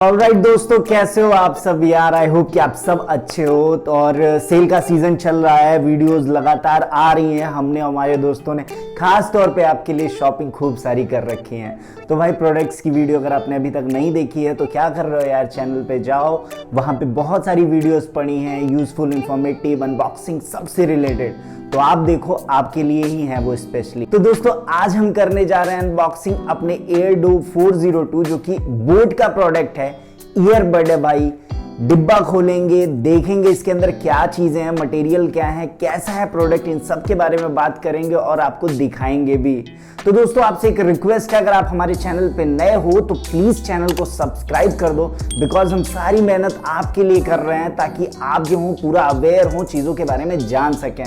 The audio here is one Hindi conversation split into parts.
ऑलराइट दोस्तों, कैसे हो आप सब यार। आई होप कि आप सब अच्छे हो। और सेल का सीजन चल रहा है, वीडियोस लगातार आ रही हैं। हमने हमारे दोस्तों ने खास तौर पे आपके लिए शॉपिंग खूब सारी कर रखी है। तो भाई प्रोडक्ट्स की वीडियो अगर आपने अभी तक नहीं देखी है तो क्या कर रहे हो यार, चैनल पे जाओ, वहाँ पे बहुत सारी वीडियोस पड़ी हैं, यूजफुल, इंफॉर्मेटिव, अनबॉक्सिंग सबसे रिलेटेड। तो आप देखो, आपके लिए ही है वो स्पेशली। तो दोस्तों आज हम करने जा रहे हैं अनबॉक्सिंग अपने एयरडोप 402 जो कि बोट का प्रोडक्ट है, ईयरबड है भाई। डिब्बा खोलेंगे, देखेंगे इसके अंदर क्या चीजें हैं, मटेरियल क्या है, कैसा है प्रोडक्ट, इन सब के बारे में बात करेंगे और आपको दिखाएंगे भी। तो दोस्तों आपसे एक रिक्वेस्ट है, अगर आप हमारे चैनल पे नए हो तो प्लीज चैनल को सब्सक्राइब कर दो, बिकॉज हम सारी मेहनत आपके लिए कर रहे हैं ताकि आप जो हो पूरा अवेयर हो, चीजों के बारे में जान सकें।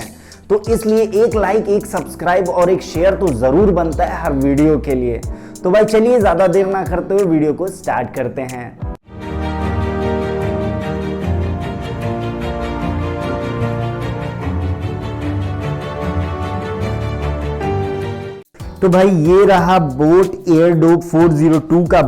तो इसलिए एक लाइक, एक सब्सक्राइब और एक शेयर तो जरूर बनता है हर वीडियो के लिए। तो भाई चलिए ज्यादा देर ना करते हुए वीडियो को स्टार्ट करते हैं। तो भाई ये रहा बोट एयरडोप 402 का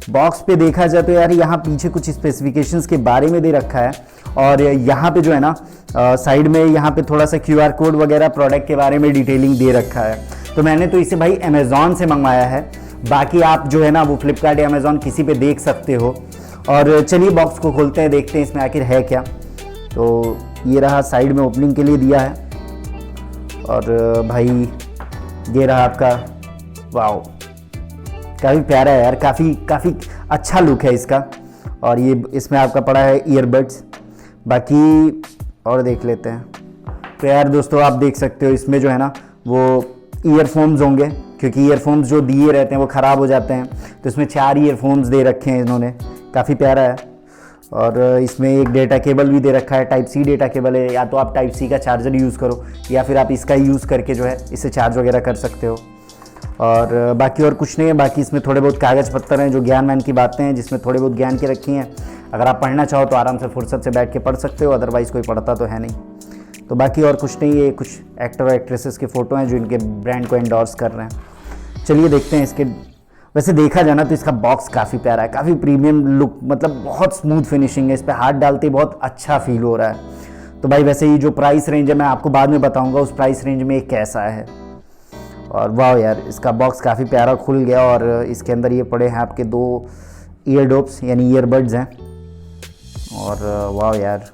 बॉक्स पे देखा जाए तो यार यहाँ पीछे कुछ स्पेसिफिकेशंस के बारे में दे रखा है और यहाँ पे जो है ना साइड में यहाँ पे थोड़ा सा QR कोड वगैरह प्रोडक्ट के बारे में डिटेलिंग दे रखा है। तो मैंने तो इसे भाई अमेज़ॉन से मंगवाया है, बाकी आप जो है ना वो फ्लिपकार्ट या अमेज़ॉन किसी पे देख सकते हो। और चलिए बॉक्स को खोलते हैं, देखते हैं इसमें आखिर है क्या। तो ये रहा, साइड में ओपनिंग के लिए दिया है। और भाई ये रहा आपका, वाओ काफ़ी प्यारा है यार, काफ़ी अच्छा लुक है इसका। और ये इसमें आपका पड़ा है ईयरबड्स, बाकी और देख लेते हैं। तो यार दोस्तों आप देख सकते हो इसमें जो है ना वो ईयरफोन्स होंगे, क्योंकि ईयरफोन्स जो दिए रहते हैं वो ख़राब हो जाते हैं। तो इसमें 4 ईयरफोन्स दे रखे हैं इन्होंने, काफ़ी प्यारा है। और इसमें एक डेटा केबल भी दे रखा है, टाइप सी डेटा केबल है, या तो आप टाइप सी का चार्जर यूज़ करो या फिर आप इसका यूज़ करके जो है इसे चार्ज वगैरह कर सकते हो। और बाकी और कुछ नहीं है, बाकी इसमें थोड़े बहुत कागज़ पत्तर हैं जो ज्ञान वैन की बातें हैं, जिसमें थोड़े बहुत ज्ञान की रखी हैं। अगर आप पढ़ना चाहो तो आराम से फुर्सत से बैठ के पढ़ सकते हो, अदरवाइज़ कोई पढ़ता तो है नहीं। तो बाकी और कुछ नहीं है, कुछ एक्टर और एक्ट्रेसेस की फ़ोटो हैं जो इनके ब्रांड को एंडोर्स कर रहे हैं। चलिए देखते हैं इसके। वैसे देखा जाए ना तो इसका बॉक्स काफ़ी प्यारा है, काफ़ी प्रीमियम लुक, मतलब बहुत स्मूथ फिनिशिंग है, इस पर हाथ डालते ही बहुत अच्छा फील हो रहा है। तो भाई वैसे ये जो प्राइस रेंज है मैं आपको बाद में बताऊंगा उस प्राइस रेंज में कैसा है। और वाह यार इसका बॉक्स काफ़ी प्यारा खुल गया और इसके अंदर ये पड़े हैं आपके 2 ईयरडोप्स यानी ईयरबड्स हैं। और वाह यार,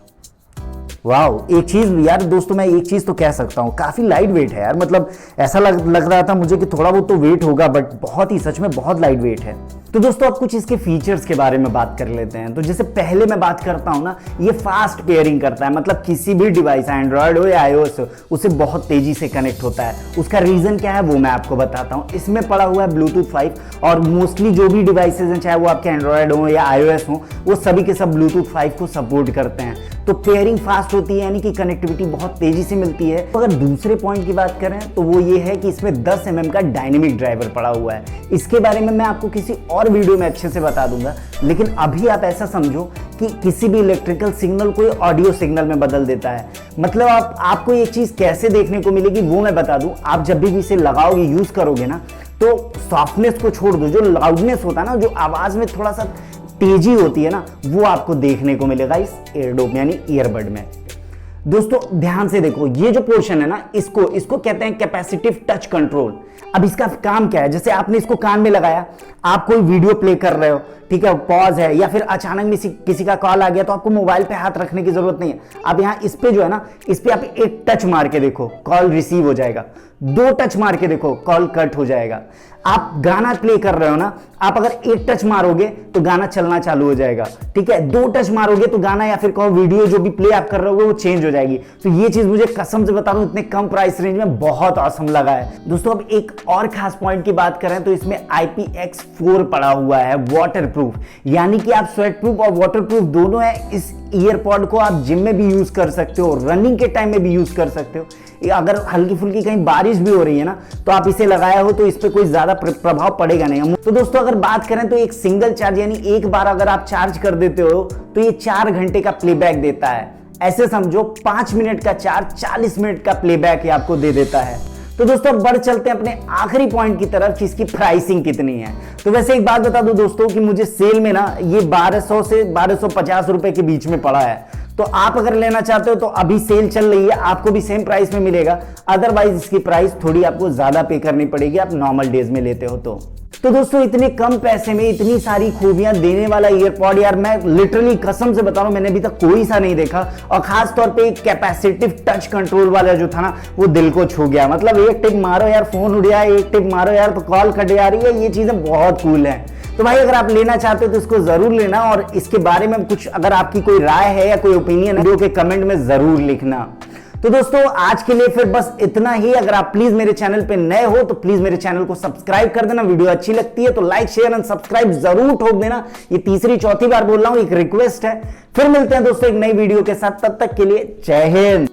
वाह एक चीज़ यार दोस्तों, मैं एक चीज़ तो कह सकता हूँ, काफ़ी लाइट वेट है यार। मतलब ऐसा लग रहा था मुझे कि थोड़ा बहुत तो वेट होगा, बट बहुत ही, सच में बहुत लाइट वेट है। तो दोस्तों अब कुछ इसके फीचर्स के बारे में बात कर लेते हैं। तो जैसे पहले मैं बात करता हूँ ना, ये फास्ट पेयरिंग करता है, मतलब किसी भी डिवाइस, एंड्रॉयड हो या iOS हो, उसे बहुत तेजी से कनेक्ट होता है। उसका रीज़न क्या है वो मैं आपको बताता हूँ। इसमें पड़ा हुआ है ब्लूटूथ 5 और मोस्टली जो भी डिवाइसेज हैं, चाहे वो आपके एंड्रॉयड हो या iOS हो, वो सभी के सब ब्लूटूथ 5 को सपोर्ट करते हैं। तो पेयरिंग फास्ट होती है, यानी कि कनेक्टिविटी बहुत तेजी से मिलती है। अगर दूसरे पॉइंट की बात करें तो वो ये है कि इसमें 10 mm का डायनेमिक ड्राइवर पड़ा हुआ है। इसके बारे में मैं आपको किसी और वीडियो में अच्छे से बता दूंगा, लेकिन अभी आप ऐसा समझो कि किसी भी इलेक्ट्रिकल सिग्नल को ऑडियो सिग्नल में बदल देता है। मतलब आपको ये चीज़ कैसे देखने को मिलेगी वो मैं बता दूं। आप जब भी इसे लगाओगे, यूज़ करोगे ना, तो सॉफ्टनेस को छोड़ दो, जो लाउडनेस होता है ना, जो आवाज़ में थोड़ा सा तेजी होती है ना, वो आपको देखने को मिलेगा इस एयरडोप यानी ईयरबड में। दोस्तों ध्यान से देखो, ये जो पोर्शन है ना, इसको कहते हैं कैपेसिटिव टच कंट्रोल। अब इसका काम क्या है, जैसे आपने इसको कान में लगाया, आप कोई वीडियो प्ले कर रहे हो, ठीक है, पॉज है, या फिर अचानक में किसी का कॉल आ गया, तो आपको मोबाइल पे हाथ रखने की जरूरत नहीं है। आप यहाँ इस पे जो है ना, इस पे आप एक टच मार के देखो, कॉल रिसीव हो जाएगा। 2 टच मार के देखो, कॉल कट हो जाएगा। आप गाना प्ले कर रहे हो ना, आप अगर 1 टच मारोगे तो गाना चलना चालू हो जाएगा, ठीक है। 2 टच मारोगे तो गाना या फिर कहो वीडियो जो भी प्ले आप कर रहे हो वो चेंज हो जाएगी। तो ये चीज मुझे कसम से बता दूं, इतने कम प्राइस रेंज में बहुत ऑसम लगा है। दोस्तों अब एक और खास पॉइंट की बात करें तो इसमें IPX4 पड़ा हुआ है, वाटरप्रूफ, यानी कि आप स्वेट प्रूफ और वाटरप्रूफ दोनों है। इस ईयरपॉड को आप जिम में भी यूज कर सकते हो, रनिंग के टाइम में भी यूज कर सकते हो। अगर हल्की फुल्की कहीं बारिश भी हो रही है ना, तो आप इसे लगाया हो तो इस पे कोई ज्यादा प्रभाव पड़ेगा नहीं। तो दोस्तों अगर बात करें तो एक सिंगल चार्ज, यानी एक बार अगर आप चार्ज कर देते हो तो ये 4 घंटे का प्लेबैक देता है। ऐसे समझो 5 मिनट का चार्ज 40 मिनट का प्लेबैक आपको दे देता है। तो दोस्तों अब बढ़ चलते हैं अपने आखिरी पॉइंट की तरफ कि इसकी प्राइसिंग कितनी है। तो वैसे एक बात बता दूं दोस्तों कि मुझे सेल में ना ये 1200 से 1250 रुपए के बीच में पड़ा है। तो आप अगर लेना चाहते हो तो अभी सेल चल रही है, आपको भी सेम प्राइस में मिलेगा। अदरवाइज इसकी प्राइस थोड़ी आपको ज्यादा पे करनी पड़ेगी आप नॉर्मल डेज में लेते हो तो दोस्तों इतने कम पैसे में इतनी सारी खूबियां देने वाला ईयरपॉड, यार मैं लिटरली कसम से बता रहा हूं मैंने अभी तक कोई सा नहीं देखा। और खास तौर पे एक कैपेसिटिव टच कंट्रोल वाला जो था ना वो दिल को छू गया। मतलब एक टिप मारो यार फोन उड़ गया, एक टिप मारो यार तो कॉल कट जा रही है। ये चीजें बहुत कूल है। तो भाई अगर आप लेना चाहते हो तो इसको जरूर लेना, और इसके बारे में कुछ अगर आपकी कोई राय है या कोई ओपिनियन है वीडियो के कमेंट में जरूर लिखना। तो दोस्तों आज के लिए फिर बस इतना ही। अगर आप प्लीज मेरे चैनल पे नए हो तो प्लीज मेरे चैनल को सब्सक्राइब कर देना। वीडियो अच्छी लगती है तो लाइक शेयर एंड सब्सक्राइब जरूर ठोक देना। ये तीसरी चौथी बार बोल रहा हूं, एक रिक्वेस्ट है। फिर मिलते हैं दोस्तों एक नई वीडियो के साथ, तब तक के लिए जय हिंद।